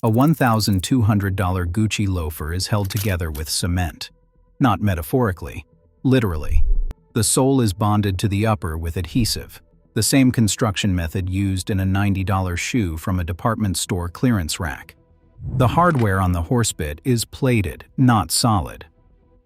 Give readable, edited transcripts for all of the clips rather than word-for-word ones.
A $1,200 Gucci loafer is held together with cement. Not metaphorically, literally. The sole is bonded to the upper with adhesive, the same construction method used in a $90 shoe from a department store clearance rack. The hardware on the horsebit is plated, not solid.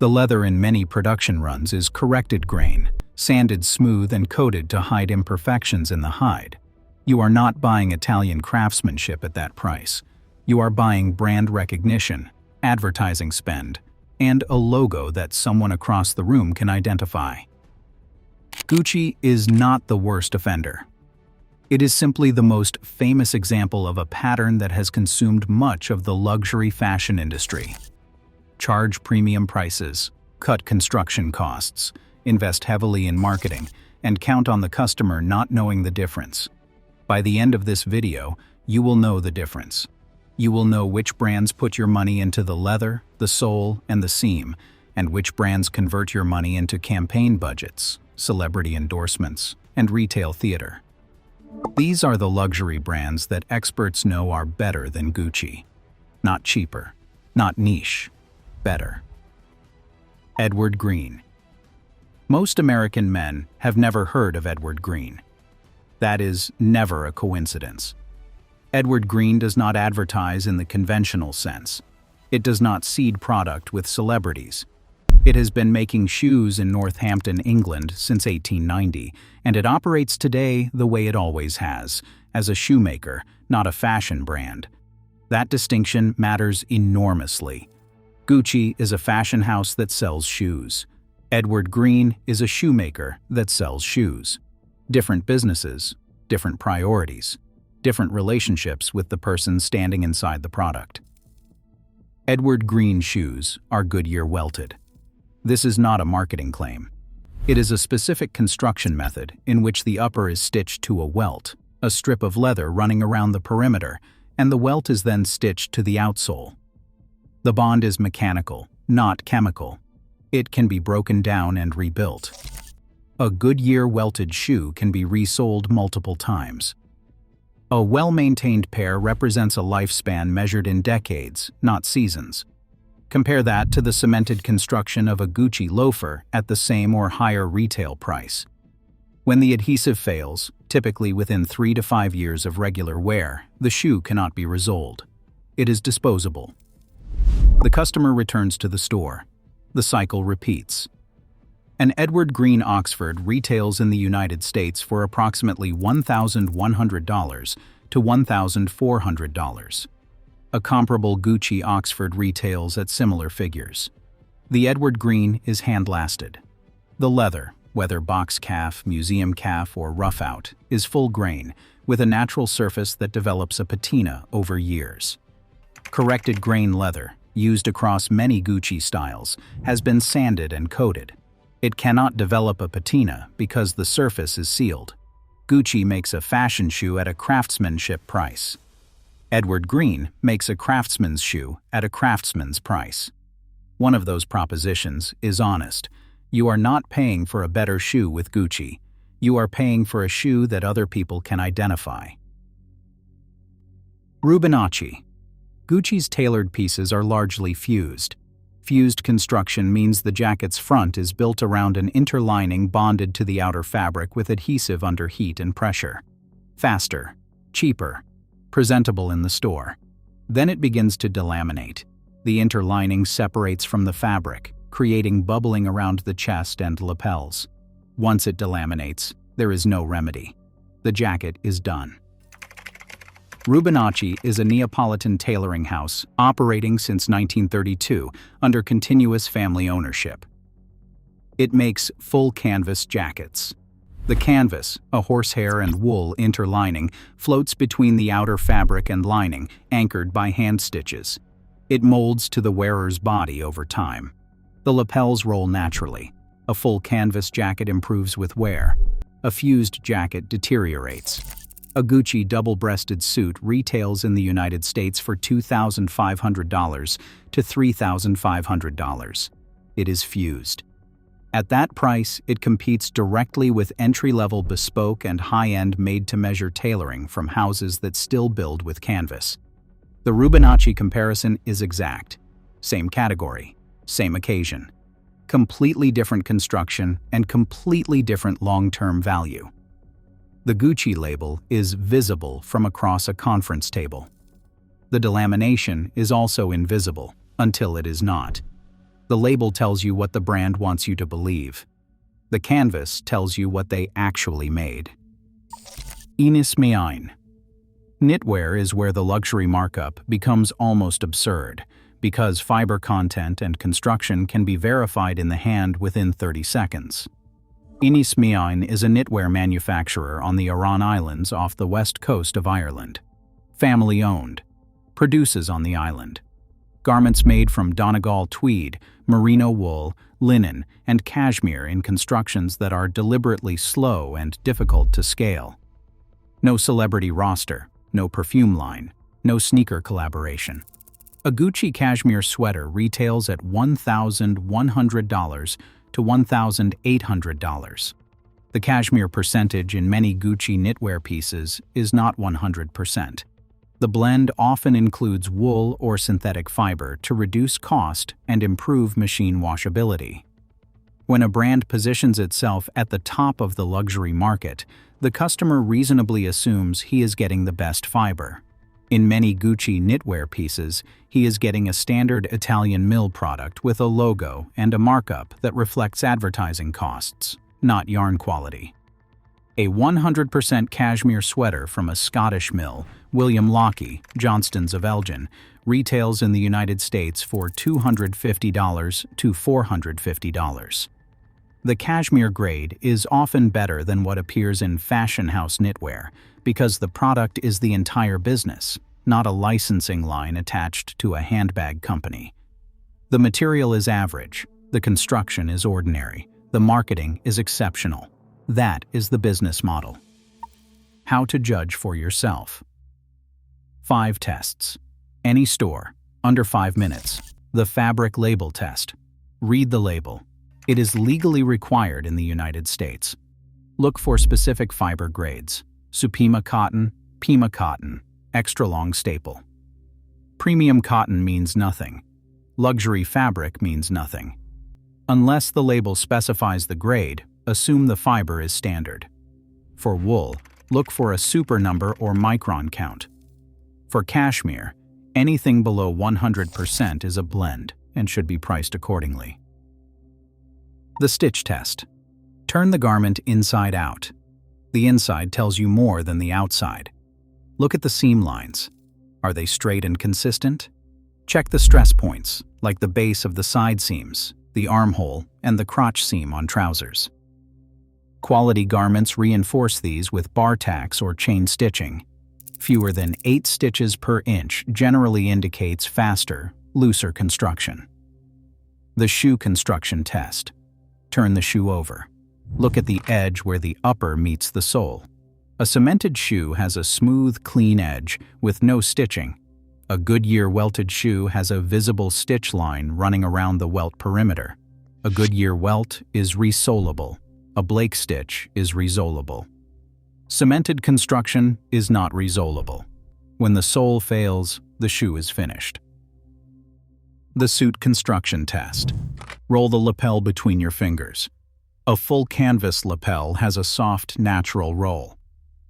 The leather in many production runs is corrected grain, sanded smooth and coated to hide imperfections in the hide. You are not buying Italian craftsmanship at that price. You are buying brand recognition, advertising spend, and a logo that someone across the room can identify. Gucci is not the worst offender. It is simply the most famous example of a pattern that has consumed much of the luxury fashion industry. Charge premium prices, cut construction costs, invest heavily in marketing, and count on the customer not knowing the difference. By the end of this video, you will know the difference. You will know which brands put your money into the leather, the sole, and the seam, and which brands convert your money into campaign budgets, celebrity endorsements, and retail theater. These are the luxury brands that experts know are better than Gucci. Not cheaper, not niche, better. Edward Green. Most American men have never heard of Edward Green. That is never a coincidence. Edward Green does not advertise in the conventional sense. It does not seed product with celebrities. It has been making shoes in Northampton, England since 1890, and it operates today the way it always has, as a shoemaker, not a fashion brand. That distinction matters enormously. Gucci is a fashion house that sells shoes. Edward Green is a shoemaker that sells shoes. Different businesses, different priorities, different relationships with the person standing inside the product. Edward Green shoes are Goodyear welted. This is not a marketing claim. It is a specific construction method in which the upper is stitched to a welt, a strip of leather running around the perimeter, and the welt is then stitched to the outsole. The bond is mechanical, not chemical. It can be broken down and rebuilt. A Goodyear welted shoe can be resold multiple times. A well-maintained pair represents a lifespan measured in decades, not seasons. Compare that to the cemented construction of a Gucci loafer at the same or higher retail price. When the adhesive fails, typically within 3 to 5 years of regular wear, the shoe cannot be resoled. It is disposable. The customer returns to the store. The cycle repeats. An Edward Green Oxford retails in the United States for approximately $1,100 to $1,400. A comparable Gucci Oxford retails at similar figures. The Edward Green is hand-lasted. The leather, whether box calf, museum calf, or rough out, is full grain, with a natural surface that develops a patina over years. Corrected grain leather, used across many Gucci styles, has been sanded and coated. It cannot develop a patina because the surface is sealed. Gucci makes a fashion shoe at a craftsmanship price. Edward Green makes a craftsman's shoe at a craftsman's price. One of those propositions is honest. You are not paying for a better shoe with Gucci. You are paying for a shoe that other people can identify. Rubinacci. Gucci's tailored pieces are largely fused. Fused construction means the jacket's front is built around an interlining bonded to the outer fabric with adhesive under heat and pressure. Faster, cheaper, presentable in the store. Then it begins to delaminate. The interlining separates from the fabric, creating bubbling around the chest and lapels. Once it delaminates, there is no remedy. The jacket is done. Rubinacci is a Neapolitan tailoring house operating since 1932 under continuous family ownership. It makes full canvas jackets. The canvas, a horsehair and wool interlining, floats between the outer fabric and lining, anchored by hand stitches. It molds to the wearer's body over time. The lapels roll naturally. A full canvas jacket improves with wear. A fused jacket deteriorates. A Gucci double-breasted suit retails in the United States for $2,500 to $3,500. It is fused. At that price, it competes directly with entry-level bespoke and high-end made-to-measure tailoring from houses that still build with canvas. The Rubinacci comparison is exact. Same category, same occasion. Completely different construction and completely different long-term value. The Gucci label is visible from across a conference table. The delamination is also invisible until it is not. The label tells you what the brand wants you to believe. The canvas tells you what they actually made. Meáin. Knitwear is where the luxury markup becomes almost absurd, because fiber content and construction can be verified in the hand within 30 seconds. Meáin is a knitwear manufacturer on the Aran Islands off the west coast of Ireland. Family-owned. Produces on the island. Garments made from Donegal tweed, merino wool, linen, and cashmere in constructions that are deliberately slow and difficult to scale. No celebrity roster, no perfume line, no sneaker collaboration. A Gucci cashmere sweater retails at $1,100 to $1,800. The cashmere percentage in many Gucci knitwear pieces is not 100%. The blend often includes wool or synthetic fiber to reduce cost and improve machine washability. When a brand positions itself at the top of the luxury market, the customer reasonably assumes he is getting the best fiber. In many Gucci knitwear pieces, he is getting a standard Italian mill product with a logo and a markup that reflects advertising costs, not yarn quality. A 100% cashmere sweater from a Scottish mill, William Lockie, Johnstons of Elgin, retails in the United States for $250 to $450. The cashmere grade is often better than what appears in fashion house knitwear because the product is the entire business, not a licensing line attached to a handbag company. The material is average, the construction is ordinary, the marketing is exceptional. That is the business model. How to judge for yourself. 5 tests. Any store, under 5 minutes. The fabric label test. Read the label. It is legally required in the United States. Look for specific fiber grades. Supima cotton, Pima cotton, extra long staple. Premium cotton means nothing. Luxury fabric means nothing. Unless the label specifies the grade, assume the fiber is standard. For wool, look for a super number or micron count. For cashmere, anything below 100% is a blend and should be priced accordingly. The stitch test. Turn the garment inside out. The inside tells you more than the outside. Look at the seam lines. Are they straight and consistent? Check the stress points, like the base of the side seams, the armhole, and the crotch seam on trousers. Quality garments reinforce these with bar tacks or chain stitching. Fewer than 8 stitches per inch generally indicates faster, looser construction. The shoe construction test. Turn the shoe over. Look at the edge where the upper meets the sole. A cemented shoe has a smooth, clean edge with no stitching. A Goodyear welted shoe has a visible stitch line running around the welt perimeter. A Goodyear welt is resolable. A Blake stitch is resolable. Cemented construction is not resolable. When the sole fails, the shoe is finished. The suit construction test. Roll the lapel between your fingers. A full canvas lapel has a soft, natural roll.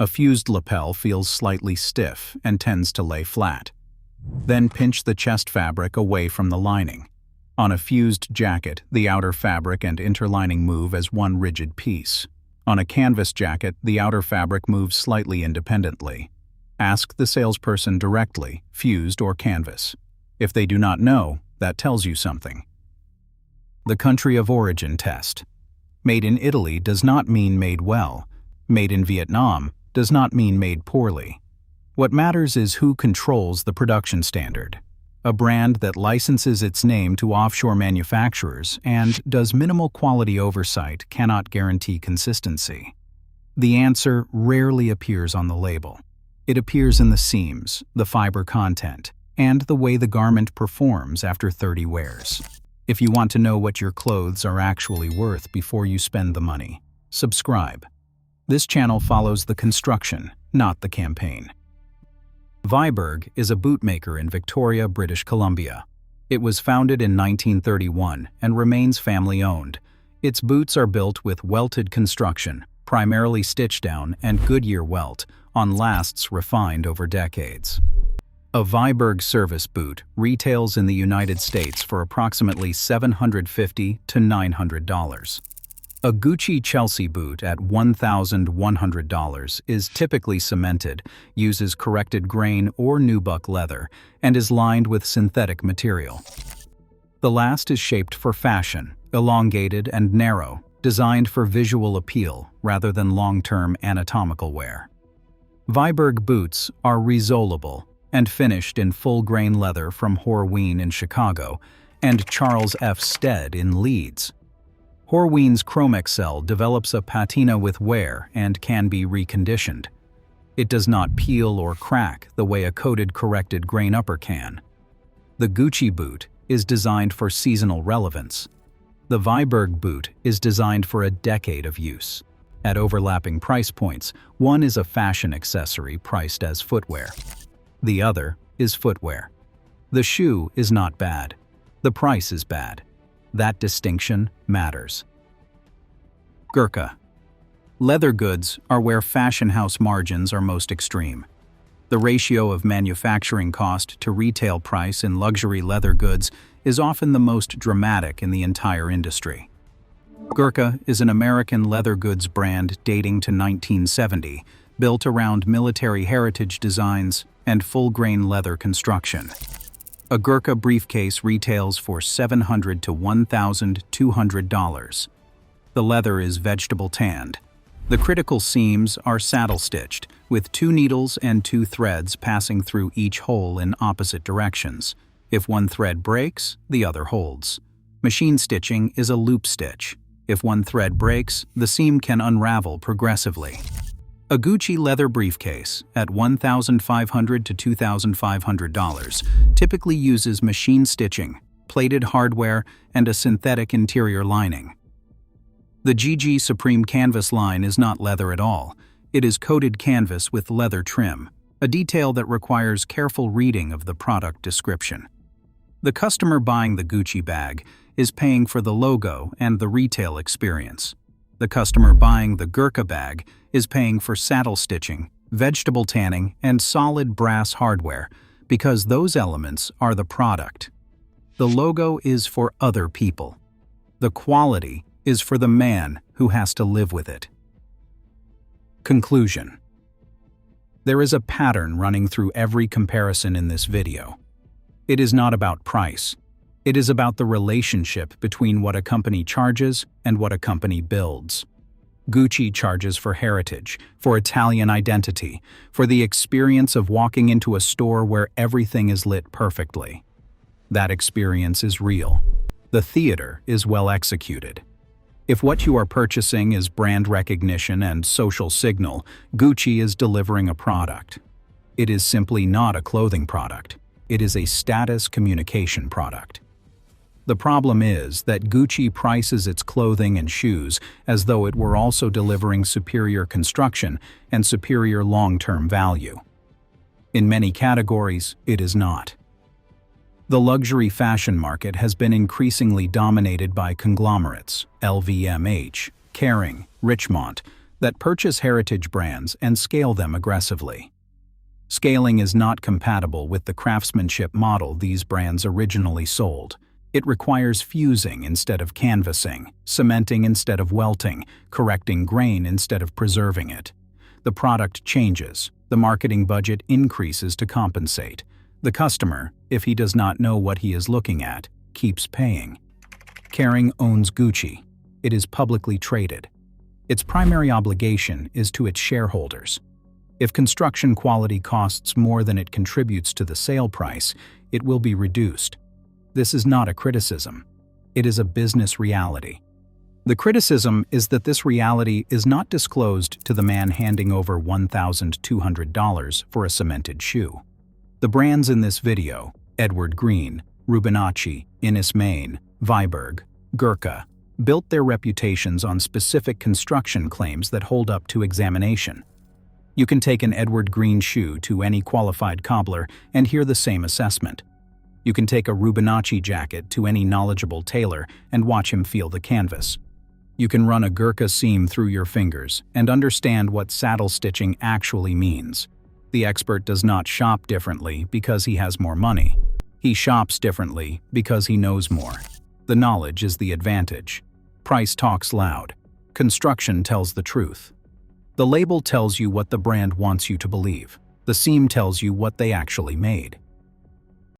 A fused lapel feels slightly stiff and tends to lay flat. Then pinch the chest fabric away from the lining. On a fused jacket, the outer fabric and interlining move as one rigid piece. On a canvas jacket, the outer fabric moves slightly independently. Ask the salesperson directly, fused or canvas. If they do not know, that tells you something. The country of origin test. Made in Italy does not mean made well. Made in Vietnam does not mean made poorly. What matters is who controls the production standard. A brand that licenses its name to offshore manufacturers and does minimal quality oversight cannot guarantee consistency. The answer rarely appears on the label. It appears in the seams, the fiber content, and the way the garment performs after 30 wears. If you want to know what your clothes are actually worth before you spend the money, subscribe. This channel follows the construction, not the campaign. Viberg is a bootmaker in Victoria, British Columbia. It was founded in 1931 and remains family-owned. Its boots are built with welted construction, primarily stitch-down and Goodyear welt, on lasts refined over decades. A Viberg service boot retails in the United States for approximately $750 to $900. A Gucci Chelsea boot at $1,100 is typically cemented, uses corrected grain or nubuck leather, and is lined with synthetic material. The last is shaped for fashion, elongated and narrow, designed for visual appeal rather than long-term anatomical wear. Viberg boots are resolable and finished in full-grain leather from Horween in Chicago and Charles F. Stead in Leeds. Horween's Chromexcel develops a patina with wear and can be reconditioned. It does not peel or crack the way a coated corrected grain upper can. The Gucci boot is designed for seasonal relevance. The Viberg boot is designed for a decade of use. At overlapping price points, one is a fashion accessory priced as footwear. The other is footwear. The shoe is not bad. The price is bad. That distinction matters. Ghurka. Leather goods are where fashion house margins are most extreme. The ratio of manufacturing cost to retail price in luxury leather goods is often the most dramatic in the entire industry. Ghurka is an American leather goods brand dating to 1970, built around military heritage designs and full-grain leather construction. A Ghurka briefcase retails for $700 to $1,200. The leather is vegetable tanned. The critical seams are saddle-stitched, with 2 needles and 2 threads passing through each hole in opposite directions. If one thread breaks, the other holds. Machine stitching is a loop stitch. If one thread breaks, the seam can unravel progressively. A Gucci leather briefcase, at $1,500 to $2,500, typically uses machine stitching, plated hardware, and a synthetic interior lining. The GG Supreme canvas line is not leather at all. It is coated canvas with leather trim, a detail that requires careful reading of the product description. The customer buying the Gucci bag is paying for the logo and the retail experience. The customer buying the Ghurka bag is paying for saddle stitching, vegetable tanning, and solid brass hardware, because those elements are the product. The logo is for other people. The quality is for the man who has to live with it. Conclusion. There is a pattern running through every comparison in this video. It is not about price. It is about the relationship between what a company charges and what a company builds. Gucci charges for heritage, for Italian identity, for the experience of walking into a store where everything is lit perfectly. That experience is real. The theater is well executed. If what you are purchasing is brand recognition and social signal, Gucci is delivering a product. It is simply not a clothing product. It is a status communication product. The problem is that Gucci prices its clothing and shoes as though it were also delivering superior construction and superior long-term value. In many categories, it is not. The luxury fashion market has been increasingly dominated by conglomerates, LVMH, Kering, Richemont, that purchase heritage brands and scale them aggressively. Scaling is not compatible with the craftsmanship model these brands originally sold. It requires fusing instead of canvassing, cementing instead of welting, correcting grain instead of preserving it. The product changes. The marketing budget increases to compensate. The customer, if he does not know what he is looking at, keeps paying. Kering owns Gucci. It is publicly traded. Its primary obligation is to its shareholders. If construction quality costs more than it contributes to the sale price, it will be reduced. This is not a criticism. It is a business reality. The criticism is that this reality is not disclosed to the man handing over $1,200 for a cemented shoe. The brands in this video, Edward Green, Rubinacci, Meáin, Viberg, Ghurka, built their reputations on specific construction claims that hold up to examination. You can take an Edward Green shoe to any qualified cobbler and hear the same assessment. You can take a Rubinacci jacket to any knowledgeable tailor and watch him feel the canvas. You can run a Ghurka seam through your fingers and understand what saddle stitching actually means. The expert does not shop differently because he has more money. He shops differently because he knows more. The knowledge is the advantage. Price talks loud. Construction tells the truth. The label tells you what the brand wants you to believe. The seam tells you what they actually made.